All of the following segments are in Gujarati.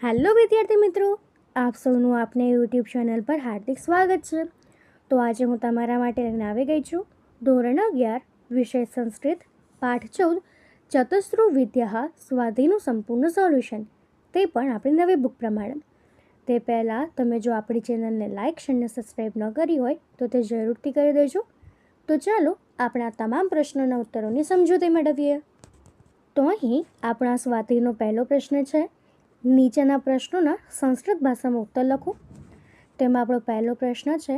હેલો વિદ્યાર્થી મિત્રો, આપ સૌનું આપને યુટ્યુબ ચેનલ પર હાર્દિક સ્વાગત છે. તો આજે હું તમારા માટે લઈને આવી ગઈ છું ધોરણ 11 વિષય સંસ્કૃત પાઠ 14 ચતુસ્રુ વિદ્યા સ્વાધીનું સંપૂર્ણ સોલ્યુશન, તે પણ આપણી નવી બુક પ્રમાણે. તે પહેલાં તમે જો આપણી ચેનલને લાઇક અને સબસ્ક્રાઈબ ન કરી હોય તો તે જરૂરથી કરી દેજો. તો ચાલો આપણા તમામ પ્રશ્નોના ઉત્તરોની સમજૂતી મેળવીએ. તો અહીં આપણા સ્વાધીનો પહેલો પ્રશ્ન છે. નીચેના પ્રશ્નોના સંસ્કૃત ભાષામાં ઉત્તર લખો. તેમાં આપણો પહેલો પ્રશ્ન છે,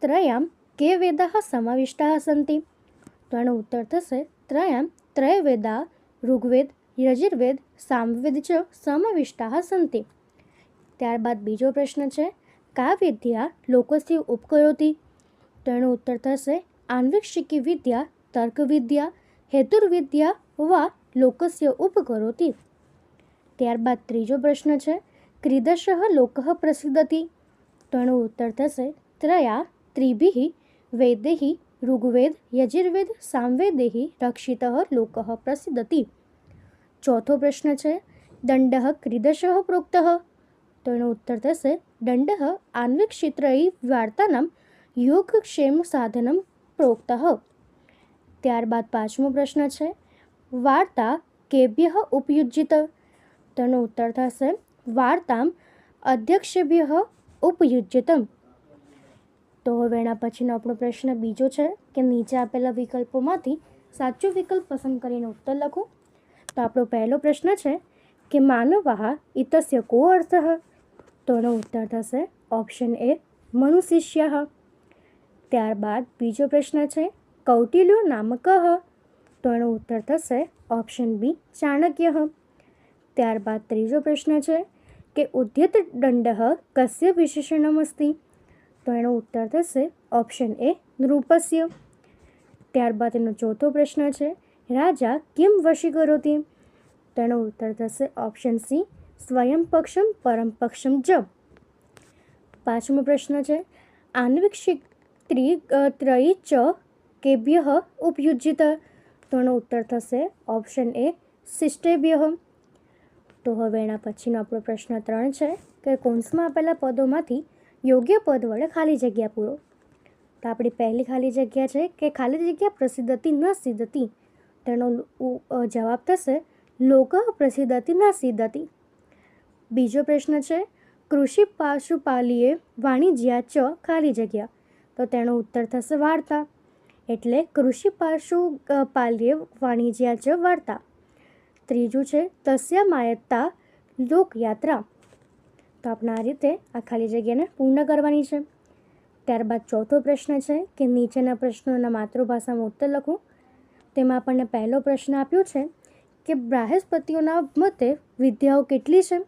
ત્રયામ કે વેદાઃ સમાવિષ્ટાઃ સન્તિ? તો એનો ઉત્તર થશે ત્રયામ ત્રય વેદા ઋગ્વેદ યજુર્વેદ સામવેદ ચ સમાવિષ્ટાઃ સન્તિ. ત્યારબાદ બીજો પ્રશ્ન છે, કા વિદ્યા લોકસ્ય ઉપકરોતિ? તો એનો ઉત્તર થશે આન્વીક્ષિકી વિદ્યા તર્ક વિદ્યા હેતુર્વિદ્યા વા લોકસ્ય ઉપકરોતિ. ત્યારબાદ ત્રીજો પ્રશ્ન છે, ક્રીદશઃ લોકઃ પ્રસિદ્ધતિ? તો એનો ઉત્તર થશે ત્રયા ત્રિભિઃ વેदैः ઋગ્વેદ યજુર્વેદ સામવેदैः રક્ષિતઃ લોકઃ પ્રસિદ્ધતિ. ચોથો પ્રશ્ન છે, દંડઃ ક્રીદશઃ પ્રોક્તઃ? તો એનો ઉત્તર થશે દંડઃ આન્વીક્ષિત્રૈ વાર્તાનામ યોગક્ષેમ સાધનમ પ્રોક્તઃ. ત્યારબાદ પાંચમો પ્રશ્ન છે, વાર્તા કેભ્યઃ ઉપયુજ્યિત? તો એનો ઉત્તર થશે વાર્તામ અધ્યક્ષેભ્યઃ ઉપયુજ્યતમ. તો હવે એના પછીનો આપણો પ્રશ્ન બીજો છે કે નીચે આપેલા વિકલ્પોમાંથી સાચો વિકલ્પ પસંદ કરીને ઉત્તર લખો. તો આપણો પહેલો પ્રશ્ન છે કે માનવાઃ ઇતસ્ય કો અર્થઃ? તો એનો ઉત્તર થશે ઓપ્શન એ મનુશિષ્યઃ. ત્યારબાદ બીજો પ્રશ્ન છે, કૌટિલ્યો નામ કઃ? તો એનો ઉત્તર થશે ઓપ્શન બી ચાણક્યઃ. ત્યારબાદ ત્રીજો પ્રશ્ન છે કે ઉદ્યત દંડઃ કસ્ય વિશેષણમ અસ્તિ? તો એનો ઉત્તર થશે ઓપ્શન એ નૃપસ્ય. ત્યારબાદ એનો ચોથો પ્રશ્ન છે, રાજા કિમ વશીકરોતિ? તો એનો ઉત્તર થશે ઓપ્શન સી સ્વયં પક્ષમ પરમ પક્ષમ જ. પાંચમો પ્રશ્ન છે, આન્વીક્ષિક ત્રયી ચ કેભ્યઃ ઉપયુજ્યિત? તો એનો ઉત્તર થશે ઓપ્શન એ શિષ્ટેભ્યઃ. તો હવે એના પછીનો આપણો પ્રશ્ન 3 છે કે કૌંસમાં આપેલા પદોમાંથી યોગ્ય પદ વડે ખાલી જગ્યા પૂરો. તો આપણી પહેલી ખાલી જગ્યા છે કે ખાલી જગ્યા પ્રસિદ્ધતિ ન સિદ્ધતિ. તેનો જવાબ થશે લોક પ્રસિદ્ધતિ ન સિદ્ધતિ. બીજો પ્રશ્ન છે, કૃષિ પાશુપાલીએ વાણિજ્યા ચ ખાલી જગ્યા. તો તેનો ઉત્તર થશે વાર્તા, એટલે કૃષિ પાશુપાલીએ વાણિજ્યા ચ વાર્તા. ત્રીજું છે, તસ્યા માયત્તા લોકયાત્રા. તો આપણે આ રીતે આ ખાલી જગ્યાને પૂર્ણ કરવાની છે. ત્યારબાદ ચોથો પ્રશ્ન છે કે નીચેના પ્રશ્નોના માતૃભાષામાં ઉત્તર લખો. તેમાં આપણને પહેલો પ્રશ્ન આપ્યો છે કે બ્રાહસ્પતિઓના મતે વિદ્યાઓ કેટલી છે?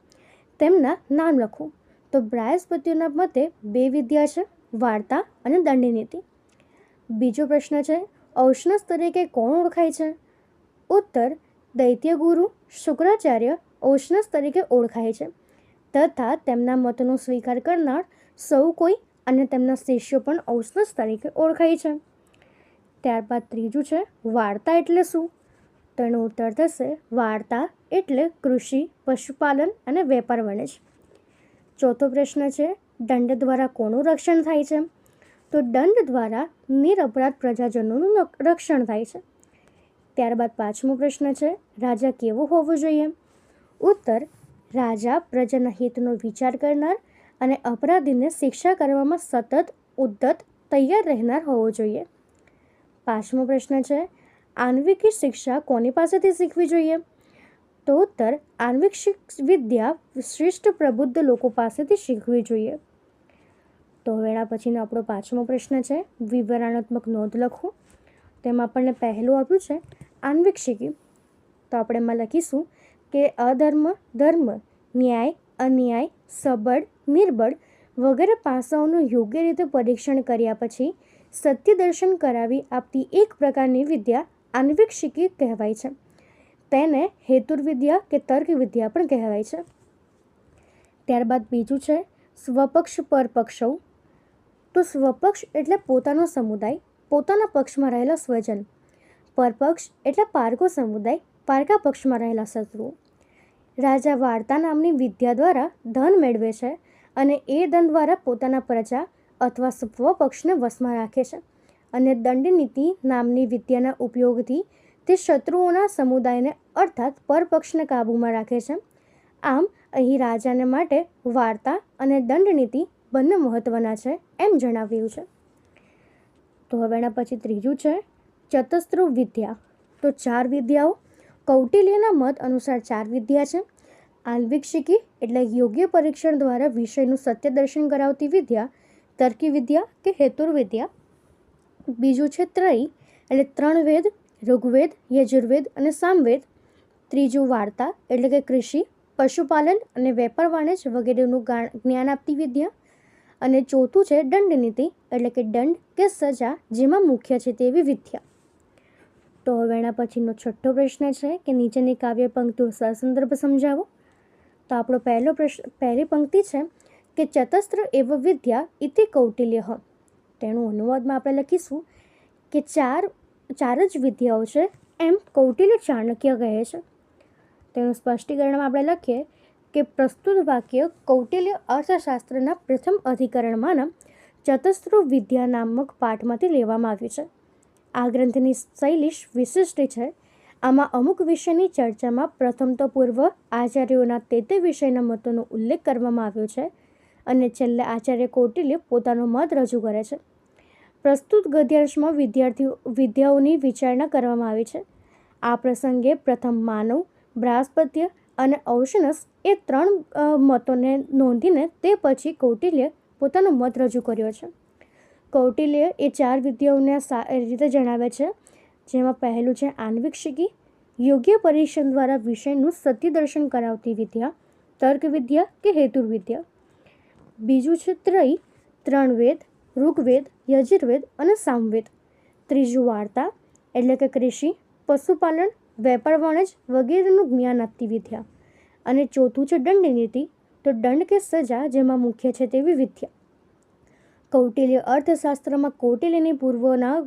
તેમના નામ લખો. તો બ્રાહસ્પતિઓના મતે 2 વિદ્યા છે, વાર્તા અને દંડનીતિ. બીજો પ્રશ્ન છે, ઔષ્ણસ તરીકે કોણ ઓળખાય છે? ઉત્તર દૈત્યગુરુ શુક્રાચાર્ય ઔષ્ણસ તરીકે ઓળખાય છે તથા તેમના મતનો સ્વીકાર કરનાર સૌ કોઈ અને તેમના શિષ્યો પણ ઔષ્ણસ તરીકે ઓળખાય છે. ત્યારબાદ ત્રીજું છે, વાર્તા એટલે શું? તો એનો ઉત્તર થશે વાર્તા એટલે કૃષિ પશુપાલન અને વેપાર વાણિજ્ય. ચોથો પ્રશ્ન છે, દંડ દ્વારા કોનું રક્ષણ થાય છે? તો દંડ દ્વારા નિરપરાધ પ્રજાજનોનું રક્ષણ થાય છે. ત્યારબાદ પાંચમો પ્રશ્ન છે, રાજા કેવો હોવો જોઈએ? ઉત્તર રાજા પ્રજાના હિતનો વિચાર કરનાર અને અપરાધીને શિક્ષા કરવામાં સતત ઉદ્ધત તૈયાર રહેનાર હોવો જોઈએ. પાંચમો પ્રશ્ન છે, આન્વિકી શિક્ષા કોની પાસેથી શીખવી જોઈએ? તો ઉત્તર આન્વિક વિદ્યા શ્રેષ્ઠ પ્રબુદ્ધ લોકો પાસેથી શીખવી જોઈએ. તો હવે એના પછીનો આપણો પાંચમો પ્રશ્ન છે, વિવરણાત્મક નોંધ લખો. તેમાં આપણને પહેલું આપ્યું છે આન્વીક્ષિકી. તો આપણે એમાં લખીશું કે અધર્મ ધર્મ ન્યાય અન્યાય સબળ નિર્બળ વગેરે પાસાઓનું યોગ્ય રીતે પરીક્ષણ કર્યા પછી સત્ય દર્શન કરાવી આપતી એક પ્રકારની વિદ્યા આન્વીક્ષિકી કહેવાય છે. તેને હેતુર્વિદ્યા કે તર્ક વિદ્યા પણ કહેવાય છે. ત્યારબાદ બીજું છે સ્વપક્ષ પરપક્ષૌ. તો સ્વપક્ષ એટલે પોતાનો સમુદાય, પોતાના પક્ષમાં રહેલા સ્વજન. પરપક્ષ એટલે પારકો સમુદાય, પારકા પક્ષમાં રહેલા શત્રુઓ. રાજા વાર્તા નામની વિદ્યા દ્વારા ધન મેળવે છે અને એ ધન દ્વારા પોતાના પ્રજા અથવા સ્વપક્ષને વશમાં રાખે છે અને દંડનીતિ નામની વિદ્યાના ઉપયોગથી તે શત્રુઓના સમુદાયને અર્થાત પરપક્ષને કાબૂમાં રાખે છે. આમ અહીં રાજાને માટે વાર્તા અને દંડનીતિ બંને મહત્ત્વના છે એમ જણાવ્યું છે. તો હવે એના પછી ત્રીજું છે ચતસ્રુ વિદ્યા. તો 4 વિદ્યાઓ. કૌટિલ્યના મત અનુસાર 4 વિદ્યા છે. આન્વીક્ષિકી એટલે યોગ્ય પરીક્ષણ દ્વારા વિષયનું સત્ય દર્શન કરાવતી વિદ્યા, તર્કી વિદ્યા કે હેતુર્વિદ્યા. બીજું છે ત્રયી એટલે 3 વેદ, ઋગ્વેદ, યજુર્વેદ અને સામવેદ. ત્રીજું વાર્તા એટલે કે કૃષિ, પશુપાલન અને વેપાર વાણિજ્ય વગેરેનું જ્ઞાન આપતી વિદ્યા. અને ચોથું છે દંડનીતિ એટલે કે દંડ કે સજા જેમાં મુખ્ય છે તેવી વિદ્યા. તો હવે એના પછીનો છઠ્ઠો પ્રશ્ન છે કે નીચેની કાવ્ય પંક્તિઓ સસંદર્ભ સમજાવો. તો આપણો પહેલી પંક્તિ છે કે ચતસ્ર એવ વિદ્યા ઇતિ કૌટિલ્ય. તેનું અનુવાદમાં આપણે લખીશું કે ચાર જ વિદ્યાઓ છે એમ કૌટિલ્ય ચાણક્ય કહે છે. તેનું સ્પષ્ટીકરણમાં આપણે લખીએ કે પ્રસ્તુત વાક્ય કૌટિલ્ય અર્થશાસ્ત્રના પ્રથમ અધિકરણમાંના ચતસ્રુ વિદ્યા નામક પાઠમાંથી લેવામાં આવ્યું છે. આ ગ્રંથની શૈલી વિશિષ્ટ છે. આમાં અમુક વિષયની ચર્ચામાં પ્રથમ તો પૂર્વ આચાર્યોના તે વિષયના મતોનો ઉલ્લેખ કરવામાં આવ્યો છે અને છેલ્લે આચાર્ય કૌટિલ્ય પોતાનો મત રજૂ કરે છે. પ્રસ્તુત ગદ્યાંશમાં વિદ્યાઓની વિચારણા કરવામાં આવી છે. આ પ્રસંગે પ્રથમ માનવ, બ્રાહ્મસ્પત્ય અને ઔશનસ એ 3 મતોને નોંધીને તે પછી કૌટિલ્ય પોતાનો મત રજૂ કર્યો છે. કૌટિલ્ય એ 4 વિદ્યાઓને રીતે જણાવે છે, જેમાં પહેલું છે આન્વીક્ષિકી, યોગ્ય પરીક્ષણ દ્વારા વિષયનું સત્ય દર્શન કરાવતી વિદ્યા, તર્ક વિદ્યા કે હેતુર્વિદ્યા. બીજું છે ત્રયી, 3 વેદ, ઋગ્વેદ, યજુર્વેદ અને સામવેદ. ત્રીજું વાર્તા એટલે કે કૃષિ, પશુપાલન, વેપાર વાણિજ્ય વગેરેનું જ્ઞાન આપતી વિદ્યા. અને ચોથું છે દંડનીતિ, તો દંડ કે સજા જેમાં મુખ્ય છે તેવી વિદ્યા. કૌટિલ્ય અર્થશાસ્ત્રમાં કૌટિલ્યની પૂર્વના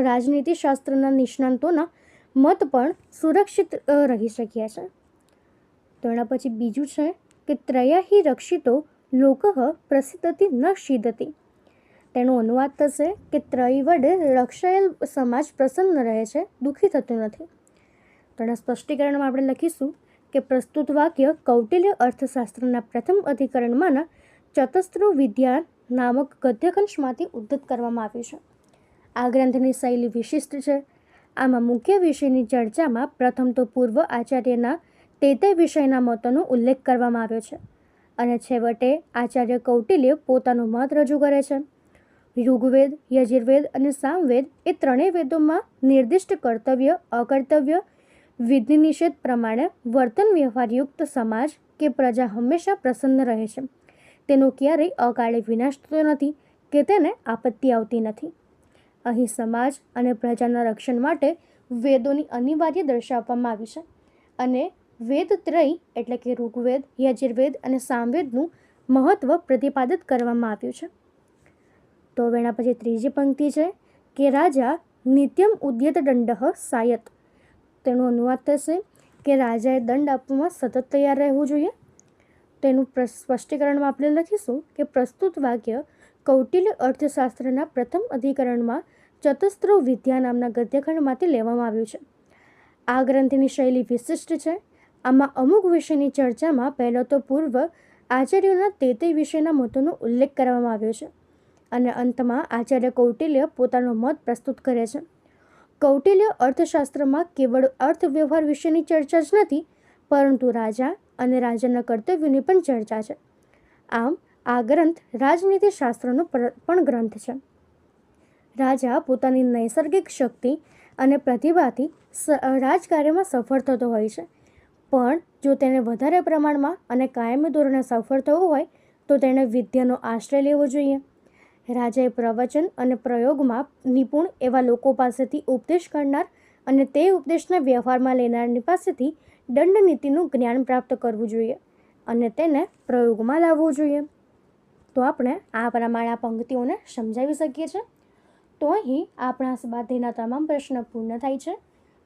રાજનીતિશાસ્ત્રના નિષ્ણાંતોના મત પણ સુરક્ષિત રહી શક્યા છે. તો એના પછી બીજું છે કે ત્રયા હિ રક્ષિતો લોકઃ પ્રસિદ્ધતિ ન શીદતિ. તેનો અનુવાદ થશે કે ત્રયી વડે રક્ષાયેલ સમાજ પ્રસન્ન રહે છે, દુઃખી થતું નથી. તો એના સ્પષ્ટીકરણમાં આપણે લખીશું કે પ્રસ્તુત વાક્ય કૌટિલ્ય અર્થશાસ્ત્રના પ્રથમ અધિકરણમાંના ચતસ્રુ વિદ્યા નામક ગદ્યખંડમાંથી ઉદ્ધત કરવામાં આવ્યું છે. આ ગ્રંથની શૈલી વિશિષ્ટ છે. આમાં મુખ્ય વિષયની ચર્ચામાં પ્રથમ તો પૂર્વ આચાર્યના તે વિષયના મતોનો ઉલ્લેખ કરવામાં આવ્યો છે અને છેવટે આચાર્ય કૌટિલ્ય પોતાનો મત રજૂ કરે છે. ઋગ્વેદ, યજુર્વેદ અને સામવેદ એ 3 વેદોમાં નિર્દિષ્ટ કર્તવ્ય, અકર્તવ્ય, વિધિ નિષેધ પ્રમાણે વર્તન વ્યવહારયુક્ત સમાજ કે પ્રજા હંમેશા પ્રસન્ન રહે છે. તેનો ક્યારેય અકાળે વિનાશ થતો નથી કે તેને આપત્તિ આવતી નથી. અહીં સમાજ અને પ્રજાના રક્ષણ માટે વેદોની અનિવાર્ય દર્શાવવામાં આવી છે અને વેદ ત્રય એટલે કે ઋગ્વેદ, યજુર્વેદ અને સામવેદનું મહત્ત્વ પ્રતિપાદિત કરવામાં આવ્યું છે. તો હવે એના પછી ત્રીજી પંક્તિ છે કે રાજા નિત્યમ ઉદ્યત દંડઃ સાયત. તેનો અનુવાદ થશે કે રાજાએ દંડ આપવામાં સતત તૈયાર રહેવું જોઈએ. તેનું સ્પષ્ટીકરણમાં આપણે લખીશું કે પ્રસ્તુત વાક્ય કૌટિલ્ય અર્થશાસ્ત્રના પ્રથમ અધિકરણમાં ચતસ્રુ વિદ્યા નામના ગદ્યખંડમાંથી લેવામાં આવ્યું છે. આ ગ્રંથની શૈલી વિશિષ્ટ છે. આમાં અમુક વિષયની ચર્ચામાં પહેલો તો પૂર્વ આચાર્યોના તે વિષયના મતોનો ઉલ્લેખ કરવામાં આવ્યો છે અને અંતમાં આચાર્ય કૌટિલ્ય પોતાનો મત પ્રસ્તુત કરે છે. કૌટિલ્ય અર્થશાસ્ત્રમાં કેવળ અર્થ વ્યવહાર વિશેની ચર્ચા જ નથી, પરંતુ રાજા અને રાજાના કર્તવ્યોની પણ ચર્ચા છે. આમ આ ગ્રંથ રાજનીતિશાસ્ત્રનો પણ ગ્રંથ છે. રાજા પોતાની નૈસર્ગિક શક્તિ અને પ્રતિભાથી રાજકાર્યમાં સફળ થતો હોય છે, પણ જો તેને વધારે પ્રમાણમાં અને કાયમી ધોરણે સફળ થવું હોય તો તેણે વિદ્યાનો આશ્રય લેવો જોઈએ. રાજાએ પ્રવચન અને પ્રયોગમાં નિપુણ એવા લોકો પાસેથી ઉપદેશ કરનાર અને તે ઉપદેશના વ્યવહારમાં લેનારની પાસેથી દંડનીતિનું જ્ઞાન પ્રાપ્ત કરવું જોઈએ અને તેને પ્રયોગમાં લાવવું જોઈએ. તો આપણે આ પ્રમાણે આ પંક્તિઓને સમજાવી શકીએ છીએ. તો અહીં આપણા સ્વાધ્યાયના તમામ પ્રશ્ન પૂર્ણ થાય છે.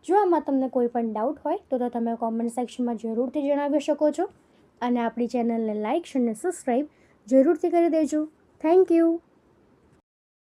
જો આમાં તમને કોઈ પણ ડાઉટ હોય તો તમે કોમેન્ટ સેક્શનમાં જરૂરથી જણાવી શકો છો અને આપણી ચેનલને લાઇક અને સબસ્ક્રાઈબ જરૂરથી કરી દેજો. Thank you.